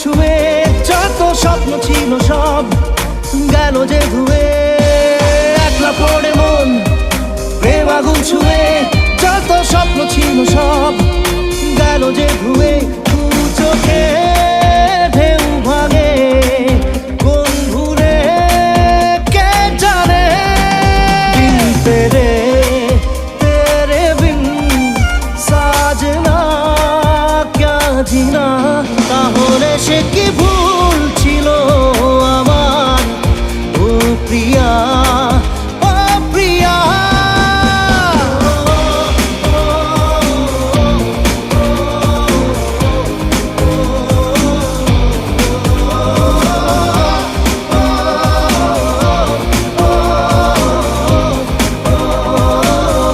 ছুঁয়ে যত স্বপ্ন ছিল সব গেল যে ধুয়ে। একলা পড়ে মন প্রেম আগুন ছুঁয়ে যত স্বপ্ন ছিল সব গেল যে ধুয়ে।